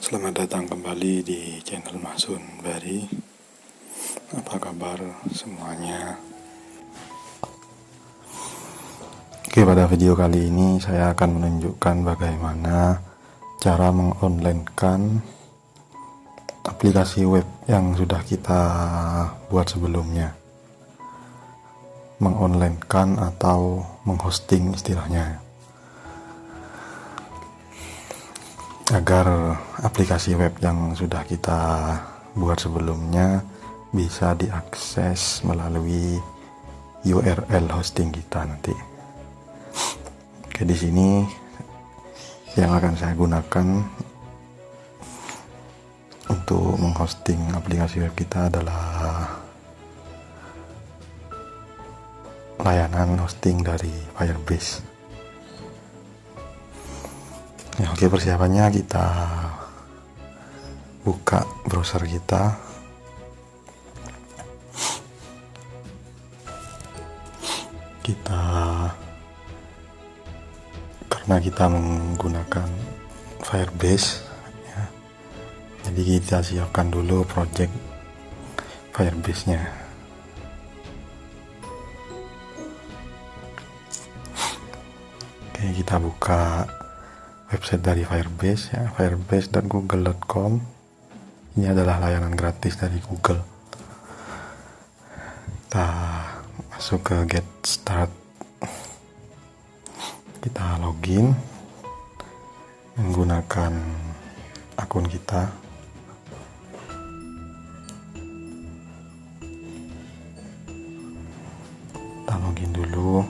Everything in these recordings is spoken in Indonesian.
Selamat datang kembali di channel Masun Bari. Apa kabar semuanya? Oke, pada video kali ini saya akan menunjukkan bagaimana cara mengonlinekan aplikasi web yang sudah kita buat sebelumnya. Mengonlinekan atau menghosting istilahnya, agar aplikasi web yang sudah kita buat sebelumnya bisa diakses melalui URL hosting kita nanti. Oke, di sini yang akan saya gunakan untuk menghosting aplikasi web kita adalah layanan hosting dari Firebase. Ya, oke, persiapannya kita buka browser kita. Karena kita menggunakan Firebase ya, jadi kita siapkan dulu project Firebase nya. Oke, kita buka website dari Firebase ya, firebase.google.com. Ini adalah layanan gratis dari Google. Kita masuk ke Get Start. Kita login menggunakan akun kita. Kita login dulu.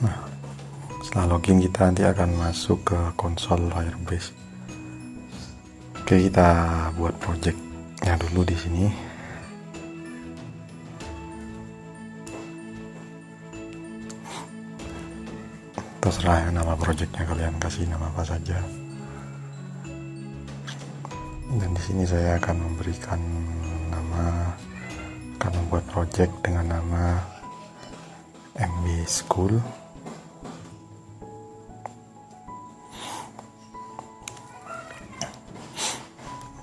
Nah, setelah login kita nanti akan masuk ke konsol Firebase. Oke, kita buat projectnya dulu di sini. Terserah ya, nama projectnya kalian kasih nama apa saja. Dan di sini saya akan memberikan nama, akan membuat project dengan nama MB School.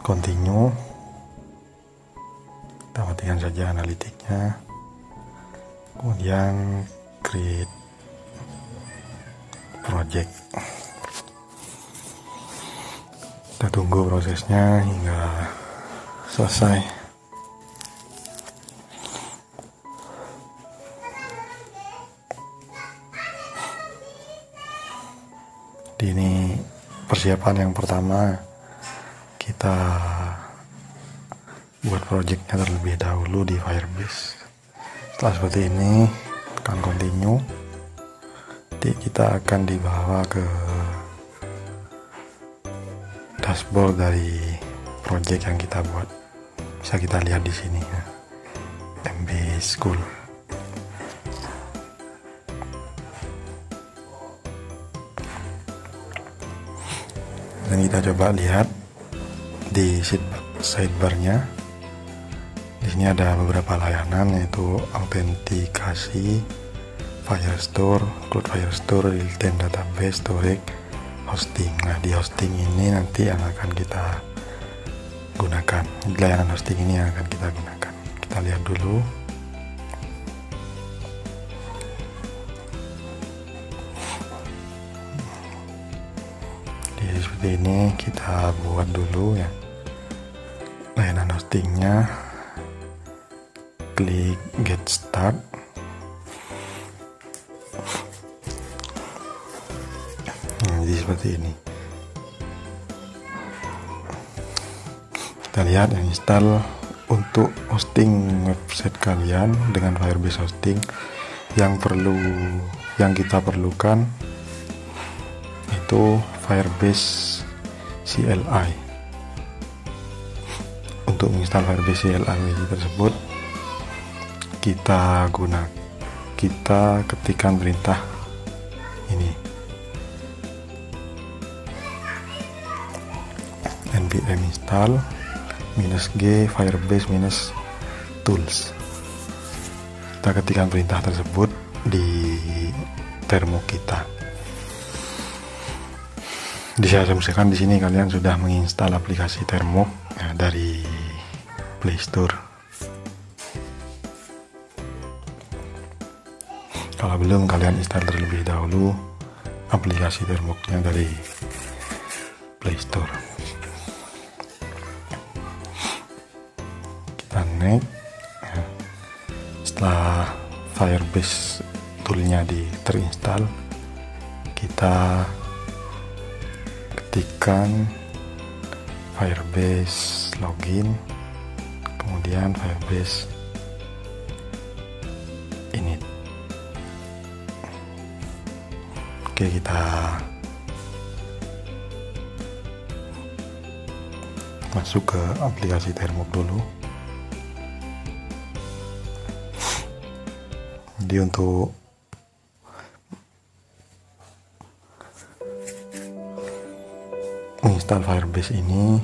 Continue. Kita matikan saja analitiknya. Kemudian create project. Kita tunggu prosesnya hingga selesai. Ini persiapan yang pertama, kita buat projectnya terlebih dahulu di Firebase. Setelah seperti ini, tekan continue. Nanti kita akan dibawa ke dashboard dari project yang kita buat. Bisa kita lihat di sini ya, MB School. Dan kita coba lihat di sidebar-nya. Di sini ada beberapa layanan, yaitu autentikasi, Firestore, Cloud Firestore, real-time database, storage, hosting. Nah, di hosting ini nanti yang akan kita gunakan. Layanan hosting ini yang akan kita gunakan. Kita lihat dulu. Jadi seperti ini kita buat dulu ya layanan hostingnya. Klik Get Start. Jadi seperti ini. Kita lihat yang install untuk hosting website kalian dengan Firebase hosting. Yang kita perlukan itu Firebase CLI. Untuk menginstal Firebase CLI tersebut, kita ketikkan perintah ini, npm install -g firebase -tools. Kita ketikkan perintah tersebut. di termok kita. Diasumsikan di sini kalian sudah menginstal aplikasi termok ya, dari Play Store. Kalau belum, kalian install terlebih dahulu aplikasi termoknya dari Play Store. Kita next ya. Setelah Firebase toolnya terinstall, kita ketikkan Firebase login, kemudian Firebase init. Oke, kita masuk ke aplikasi termok dulu. Jadi untuk menginstal Firebase ini,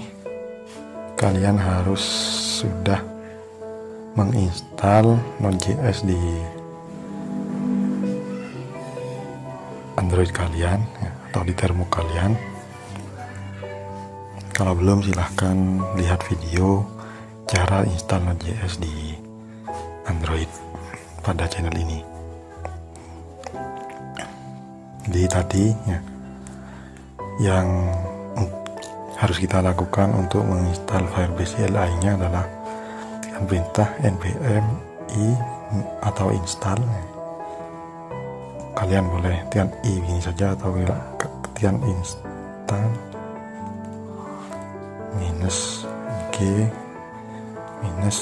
kalian harus sudah menginstal Node.js di Android kalian ya, atau di termok kalian. Kalau belum, silahkan lihat video cara install Node.js di Android pada channel ini. Jadi tadi ya, yang harus kita lakukan untuk menginstal Firebase CLI-nya adalah tekan perintah npm i atau install. Kalian boleh tekan i begini saja atau tekan install -g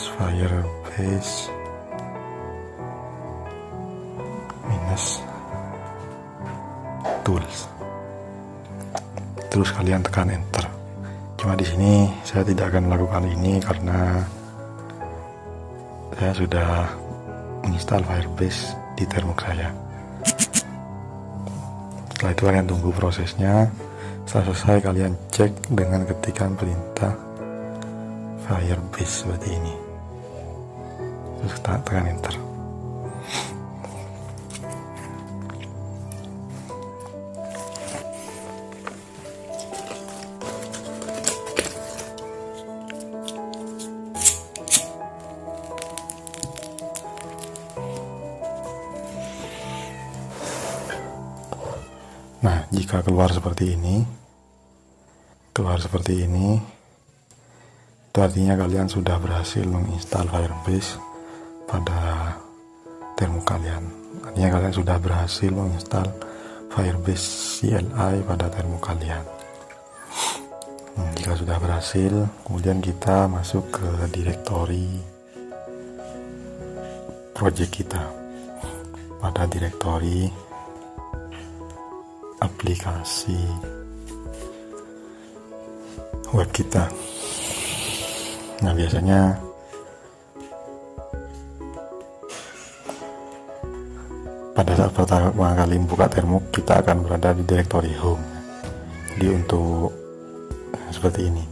-firebase -tools. Terus kalian tekan enter. Cuma di sini saya tidak akan melakukan ini karena saya sudah menginstal Firebase di termok saya. Setelah itu kalian tunggu prosesnya. Setelah selesai, kalian cek dengan ketikan perintah Firebase seperti ini. Terus tekan enter. Nah, jika keluar seperti ini, itu artinya kalian sudah berhasil menginstal Firebase pada termok kalian. Artinya kalian sudah berhasil menginstal Firebase CLI pada termok kalian. Jika sudah berhasil, kemudian kita masuk ke direktori project kita. Pada direktori aplikasi web kita. Nah, biasanya pada saat pertama kali membuka termok, kita akan berada di direktori home. Jadi untuk seperti ini,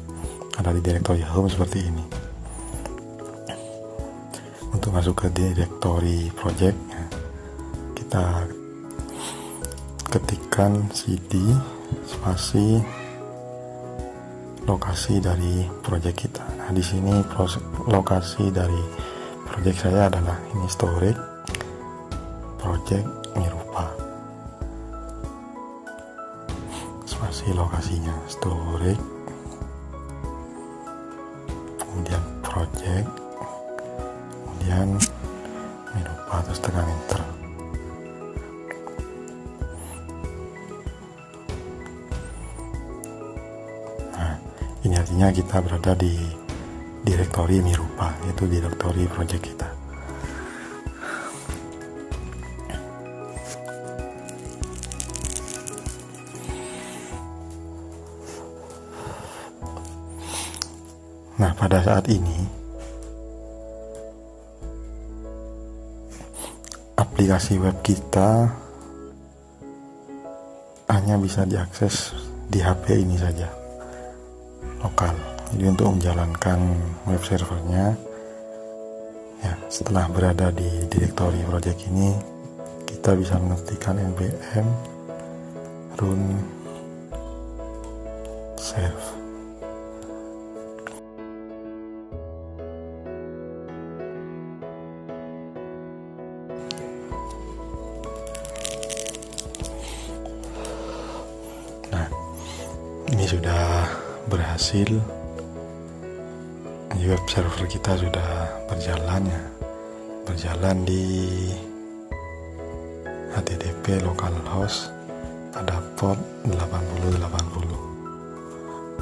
ada di direktori home seperti ini. Untuk masuk ke direktori project, kita ketikkan cd spasi lokasi dari project kita. Nah, di sini lokasi dari project saya adalah ini, storage project Mirupa. Spasi lokasinya storage, kemudian project, kemudian Mirupa, terus tekan enter. Ini artinya kita berada di direktori Mirupa, yaitu direktori project kita. Nah, pada saat ini aplikasi web kita hanya bisa diakses di HP ini saja, lokal. Jadi untuk menjalankan web servernya ya, setelah berada di direktori project ini, kita bisa mengetikkan npm run serve. Nah, ini sudah berhasil. Web server kita sudah berjalan ya, berjalan di HTTP localhost pada port 8080.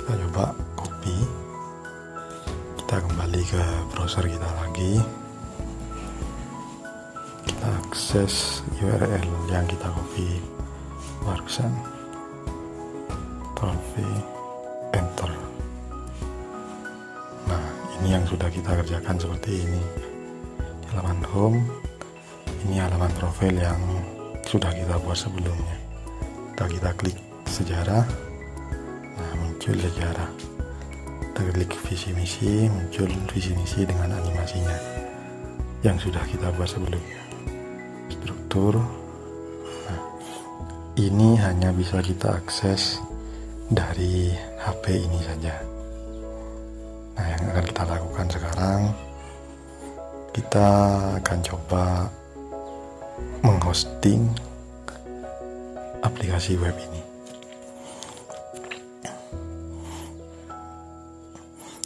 Kita coba copy, kita kembali ke browser kita lagi, kita akses URL yang kita copy barusan, Ctrl+V, enter. Nah, ini yang sudah kita kerjakan seperti ini. Di halaman home, ini halaman profil yang sudah kita buat sebelumnya. Kita klik sejarah, nah muncul sejarah. Kita klik visi misi, muncul visi misi dengan animasinya yang sudah kita buat sebelumnya. Struktur, nah ini hanya bisa kita akses dari HP ini saja. Nah, yang akan kita lakukan sekarang, kita akan coba menghosting aplikasi web ini.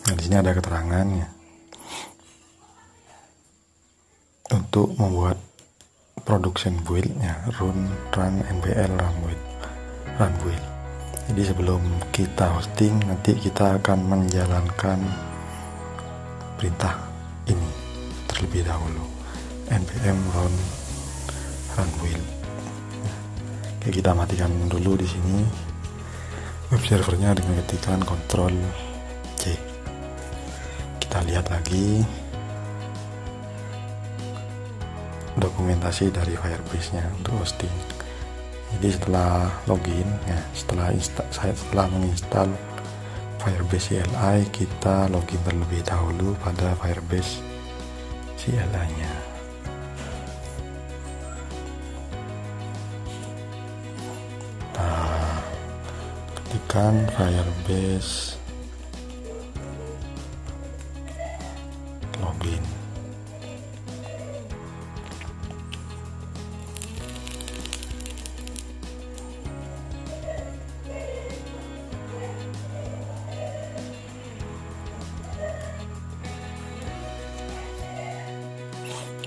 Nah, di sini ada keterangannya. Untuk membuat production build-nya, run npl run build. Jadi sebelum kita hosting, nanti kita akan menjalankan perintah ini terlebih dahulu, npm run build. Oke, kita matikan dulu di sini web servernya dengan ketikan Ctrl+C. Kita lihat lagi dokumentasi dari Firebase-nya untuk hosting. Jadi setelah login ya, setelah menginstal Firebase CLI, kita login terlebih dahulu pada Firebase CLI-nya. Nah, ketikkan Firebase login.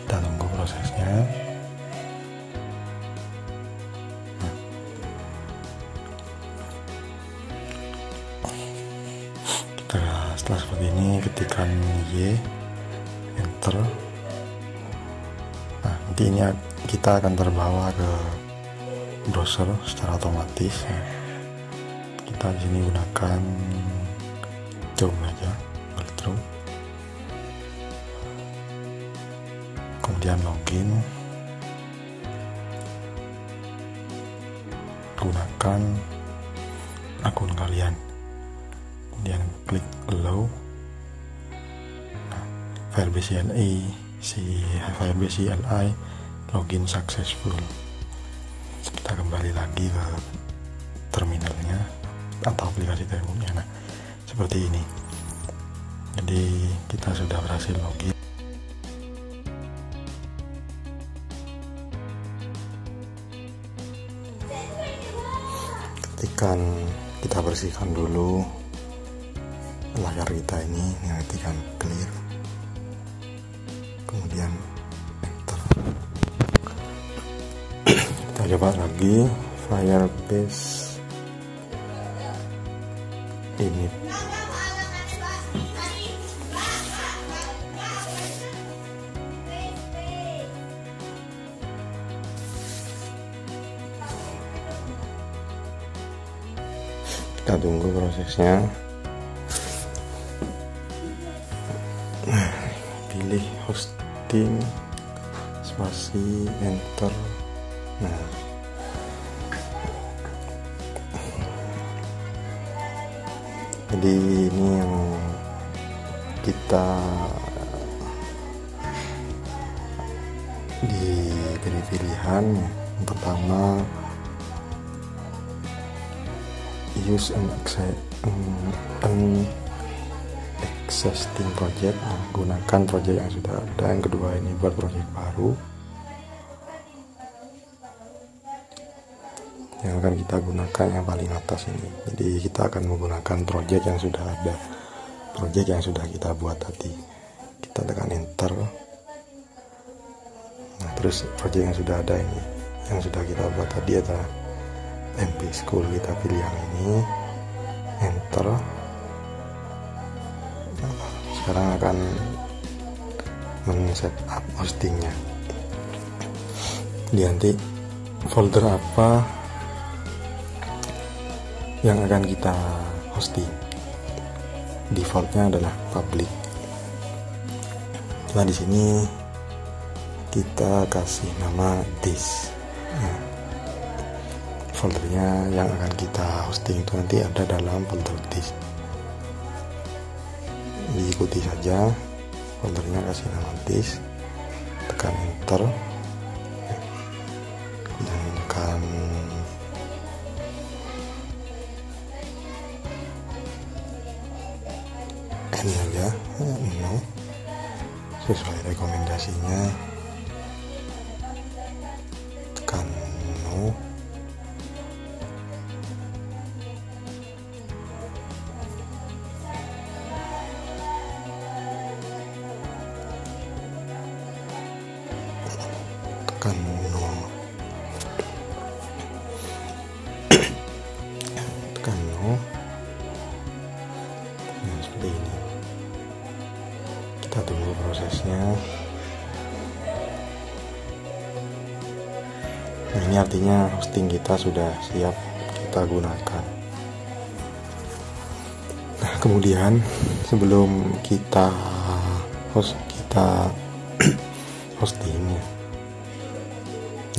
Kita tunggu prosesnya. Setelah seperti ini, ketikkan Y, enter. Nah, nanti ini kita akan terbawa ke browser secara otomatis ya. Kita di sini gunakan Chrome aja, Google Chrome. Kemudian login, gunakan akun kalian, kemudian klik allow. Nah, Firebase CLI login successful. Kita kembali lagi ke terminalnya atau aplikasi terminalnya. Nah, seperti ini. Jadi kita sudah berhasil login. Kita bersihkan dulu layar kita ini, ketikkan clear, kemudian enter. Kita coba lagi Firebase ini. Kita tunggu prosesnya. Pilih hosting, spasi, enter. Nah, jadi ini yang kita pilihan. Yang pertama, use an existing project, gunakan project yang sudah ada. Yang kedua, ini buat project baru yang akan kita gunakan yang paling atas ini. Jadi kita akan menggunakan project yang sudah ada, project yang sudah kita buat tadi. Kita tekan enter. Nah, terus project yang sudah ada ini, yang sudah kita buat tadi adalah MP School. Kita pilih yang ini, enter. Sekarang akan men-setup hostingnya. Di nanti folder apa yang akan kita hosting. Defaultnya adalah public. Nah, di sini kita kasih nama this. Nah, foldernya yang akan kita hosting itu nanti ada dalam folder this. Diikuti saja foldernya, kasih nama this, tekan enter, dan tekan ini aja, no, sesuai rekomendasinya, tekan no. Tekan no. Tekan no. Nah, seperti ini. Kita tunggu prosesnya. Nah, ini artinya hosting kita sudah siap kita gunakan. Nah, kemudian sebelum kita hostingnya,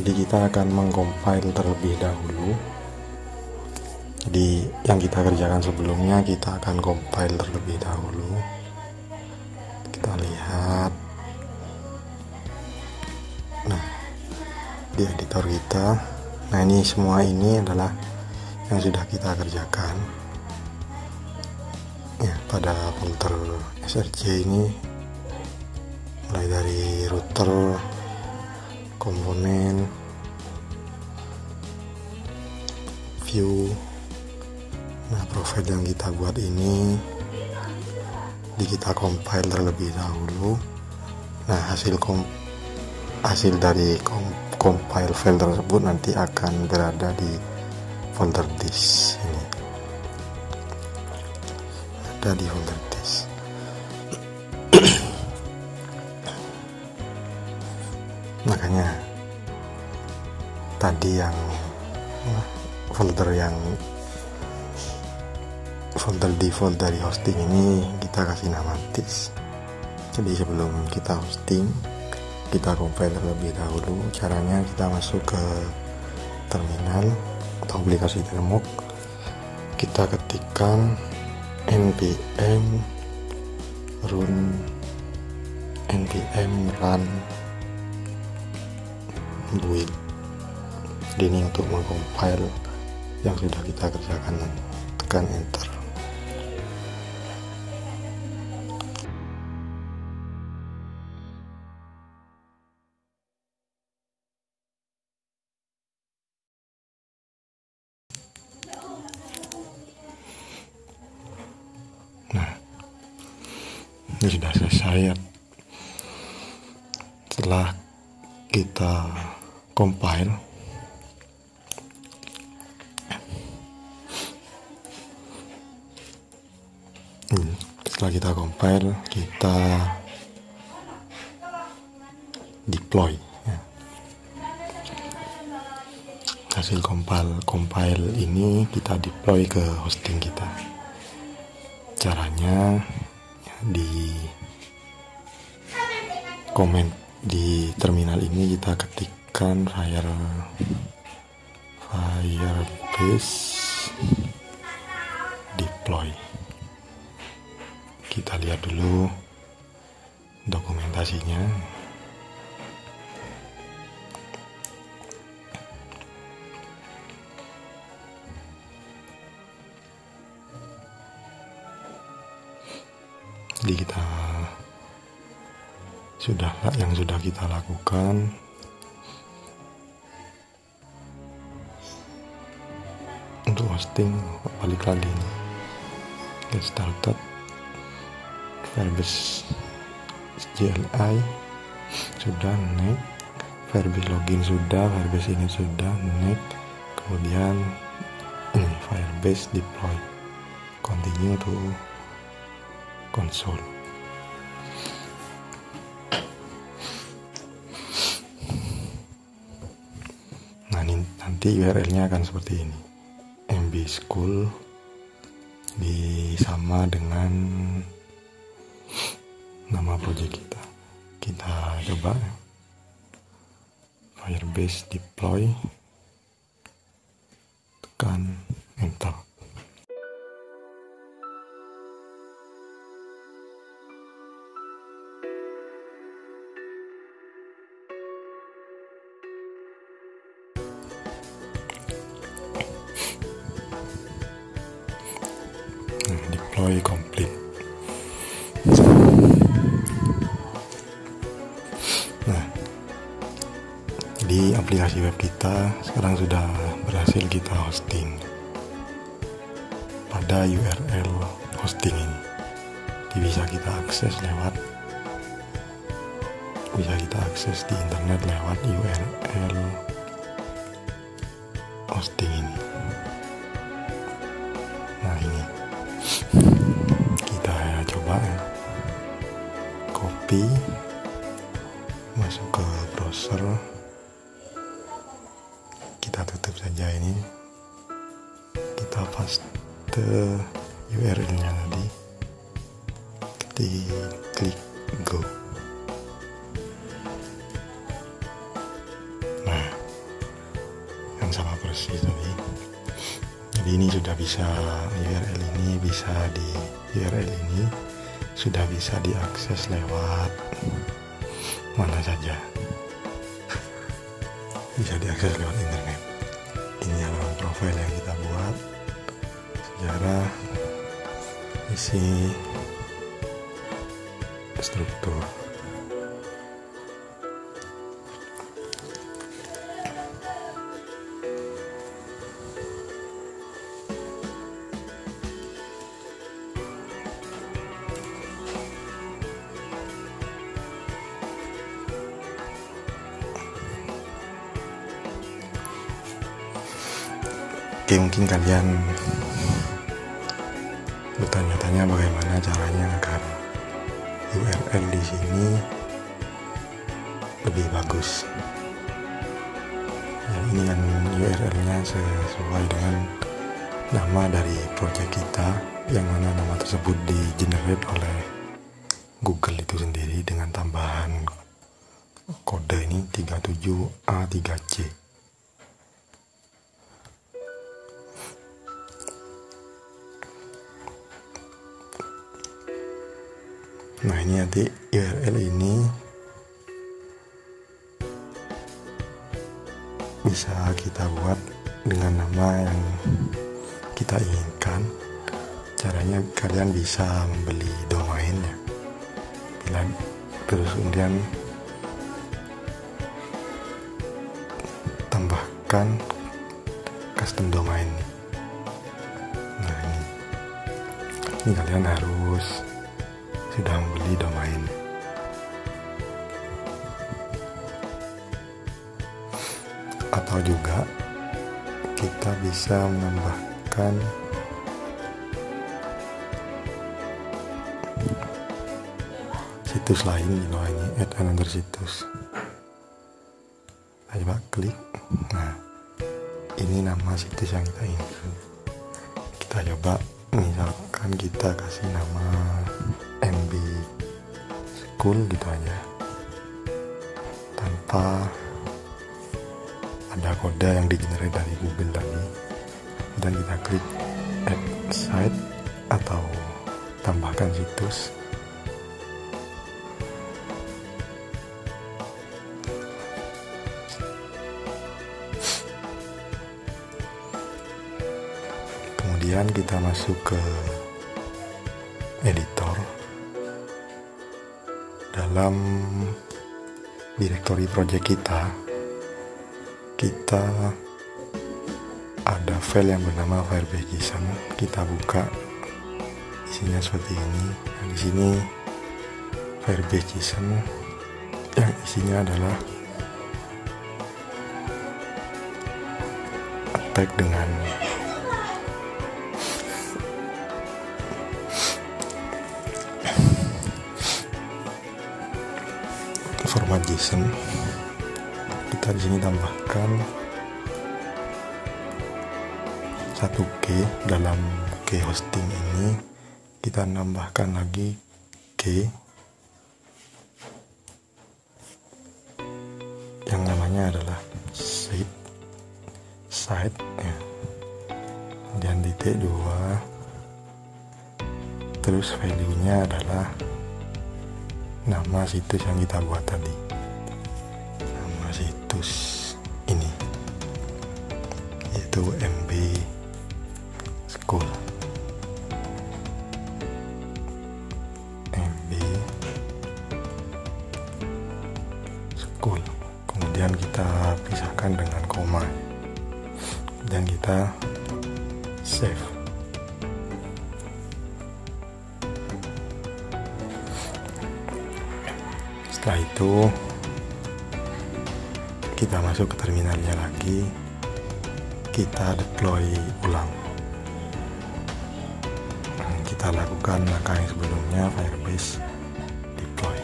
jadi kita akan mengcompile terlebih dahulu. Jadi yang kita kerjakan sebelumnya kita akan compile terlebih dahulu. Kita lihat. Nah, di editor kita. Nah, ini semua ini adalah yang sudah kita kerjakan. Ya, pada folder SRC ini mulai dari router, komponen, view. Nah, profile yang kita buat ini kita compile terlebih dahulu. Nah, hasil dari compile file tersebut nanti akan berada di folder disk ini. Ada di folder disk. Makanya tadi yang folder default dari hosting ini kita kasih nama disk. Jadi sebelum kita hosting, kita compile terlebih dahulu. Caranya kita masuk ke terminal atau aplikasi Termux, kita ketikkan npm run build. Jadi ini untuk mengcompile yang sudah kita kerjakan. Tekan enter. Nah, ini sudah selesai. Setelah kita compile, kita deploy ya. Hasil compile ini kita deploy ke hosting kita. Caranya ya, di komen di terminal ini kita ketikkan Firebase deploy. Kita lihat dulu dokumentasinya. Jadi yang sudah kita lakukan untuk hosting, balik lagi nih. Get started, Firebase CLI sudah, next. Firebase login sudah, Firebase ini sudah, next. Kemudian ini Firebase deploy, continue to console. Nah, nanti URL-nya akan seperti ini. MB School sama dengan nama project kita. Kita coba Firebase deploy, tekan enter. Deploy complete. Nah, di aplikasi web kita sekarang sudah berhasil kita hosting pada URL hosting ini. Bisa kita akses di internet lewat URL hosting ini. Nah, ini kita coba copy, masuk ke browser, kita tutup saja ini, kita paste URL-nya tadi, klik go. Nah, yang sama persis tadi. Jadi ini sudah bisa, URL ini sudah bisa diakses lewat mana saja, bisa diakses lewat internet. Ini halaman profil yang kita buat, sejarah, isi, struktur. Oke, mungkin kalian bertanya-tanya bagaimana caranya agar URL di sini lebih bagus. Ya, ini kan URL-nya sesuai dengan nama dari project kita, yang mana nama tersebut di-generate oleh Google itu sendiri dengan tambahan kode ini 37A3C. Nah, ini nanti URL ini bisa kita buat dengan nama yang kita inginkan. Caranya kalian bisa membeli domainnya, terus kemudian tambahkan custom domain. Nah, ini kalian harus sudah membeli domain. Atau juga kita bisa menambahkan situs lain di bawah ini, add another situs. Kita coba klik. Nah, ini nama situs yang kita inginkan. Kita coba, misalkan kita kasih nama MB School gitu aja, tanpa ada kode yang di-generate dari Google tadi. Dan kita klik add site atau tambahkan situs. Kemudian kita masuk ke editor, dalam directory project kita ada file yang bernama Firebase.json. Kita buka, isinya seperti ini. Nah, di sini Firebase.json yang isinya adalah tag dengan format JSON. Kita di sini tambahkan 1K. Dalam K hosting ini kita nambahkan lagi K yang namanya adalah site ya. Kemudian titik 2, terus value nya adalah nama situs yang kita buat tadi, nama situs ini yaitu MB School. Kemudian kita pisahkan dengan koma dan kita save. Setelah itu kita masuk ke terminalnya lagi, kita deploy ulang. Kita lakukan langkah yang sebelumnya, Firebase deploy.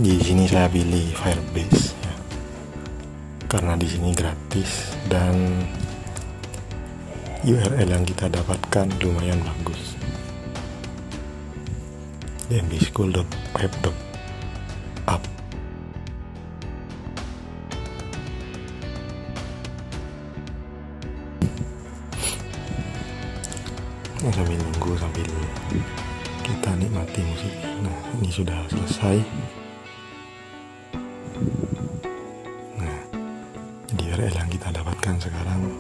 Di sini saya pilih Firebase ya, karena di sini gratis dan URL yang kita dapatkan lumayan bagus. mbschool.web.app. Sambil nunggu, sambil kita nikmati musik. Nah, ini sudah selesai. Nah, di URL yang kita dapatkan sekarang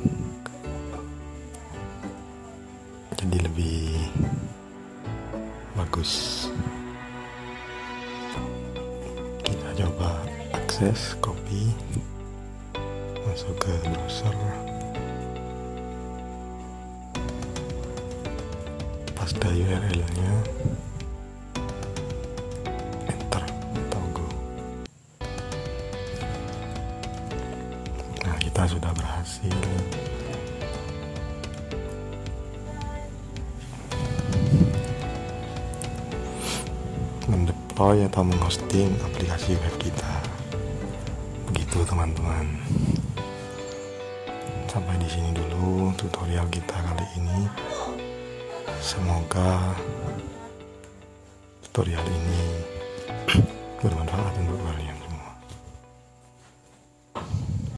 jadi lebih bagus. Kita coba akses, copy, masuk ke browser, paste URL-nya, enter atau go. Nah, kita sudah berhasil mendeploy atau menghosting aplikasi web kita. Begitu teman-teman. Sampai di sini dulu tutorial kita kali ini. Semoga tutorial ini bermanfaat untuk kalian.